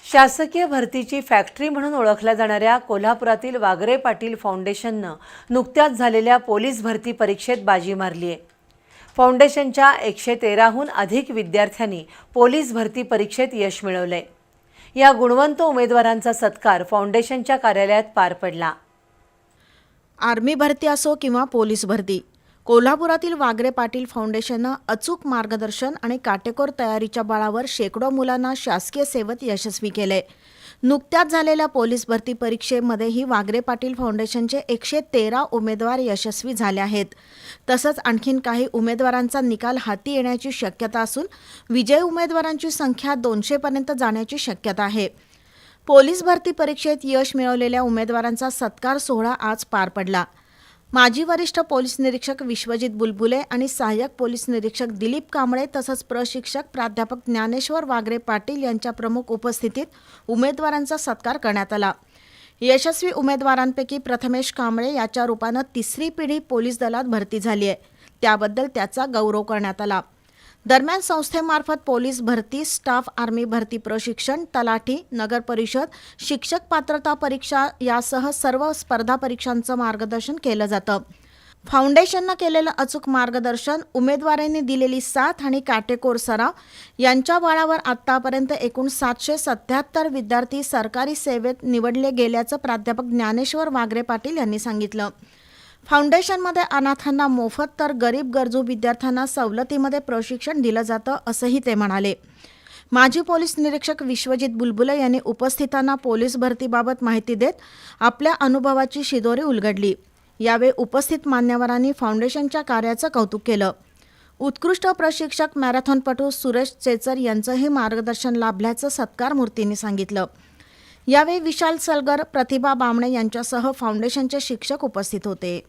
शासकीय भरतीची फॅक्टरी म्हणून ओळखल्या जाणाऱ्या कोल्हापुरातील वागरे पाटील फाउंडेशननं नुकत्याच झालेल्या पोलीस भरती परीक्षेत बाजी मारली आहे। फाउंडेशनच्या 113हून अधिक विद्यार्थ्यांनी पोलीस भरती परीक्षेत यश मिळवले। या गुणवंत उमेदवारांचा सत्कार फाउंडेशनच्या कार्यालयात पार पडला। आर्मी भरती असो किंवा पोलीस भरती, कोल्हापुरातील वागरे पाटील फाउंडेशननं अचूक मार्गदर्शन आणि काटेकोर तयारीच्या बळावर शेकडो मुलांना शासकीय सेवेत यशस्वी केले। नुकत्याच झालेल्या पोलीस भरती परीक्षेमध्येही वागरे पाटील फाउंडेशनचे 113 उमेदवार यशस्वी झाले आहेत। तसंच आणखीन काही उमेदवारांचा निकाल हाती येण्याची शक्यता असून विजयी उमेदवारांची संख्या 200 पर्यंत जाण्याची शक्यता आहे। पोलीस भरती परीक्षेत यश मिळवलेल्या उमेदवारांचा सत्कार सोहळा आज पार पडला। माजी वरिष्ठ पोलीस निरीक्षक विश्वजित बुलबुले आणि सहाय्यक पोलीस निरीक्षक दिलीप कांबळे तसंच प्रशिक्षक प्राध्यापक ज्ञानेश्वर वागरे पाटील यांच्या प्रमुख उपस्थितीत उमेदवारांचा सत्कार करण्यात आला। यशस्वी उमेदवारांपैकी प्रथमेश कांबळे याच्या रूपानं तिसरी पिढी पोलीस दलात भरती झाली आहे, त्याबद्दल त्याचा गौरव करण्यात आला। दरम्यान संस्थेमार्फत पोलीस भरती, स्टाफ आर्मी भरती प्रशिक्षण, तलाठी, नगर परिषद, शिक्षक पात्रता परीक्षा यासह सर्व स्पर्धा परीक्षांचं मार्गदर्शन केलं जातं। फाउंडेशननं केलेलं अचूक मार्गदर्शन, उमेदवारांनी दिलेली साथ आणि काटेकोर सराव यांच्या बळावर आत्तापर्यंत एकूण 777 विद्यार्थी सरकारी सेवेत निवडले गेल्याचं प्राध्यापक ज्ञानेश्वर वागरे पाटील यांनी सांगितलं। फाउंडेशनमध्ये अनाथांना मोफत तर गरीब गरजू विद्यार्थ्यांना सवलतीमध्ये प्रशिक्षण दिलं जातं असंही ते म्हणाले। माजी पोलीस निरीक्षक विश्वजित बुलबुले यांनी उपस्थितांना पोलीस भरतीबाबत माहिती देत आपल्या अनुभवाची शिदोरी उलगडली। यावेळी उपस्थित मान्यवरांनी फाउंडेशनच्या कार्याचं कौतुक केलं। उत्कृष्ट प्रशिक्षक मॅरेथॉनपटू सुरेश चेचर यांचंही मार्गदर्शन लाभल्याचं सत्कारमूर्तींनी सांगितलं। यावेळी विशाल सलगर, प्रतिभा बामणे यांच्यासह फाउंडेशनचे शिक्षक उपस्थित होते।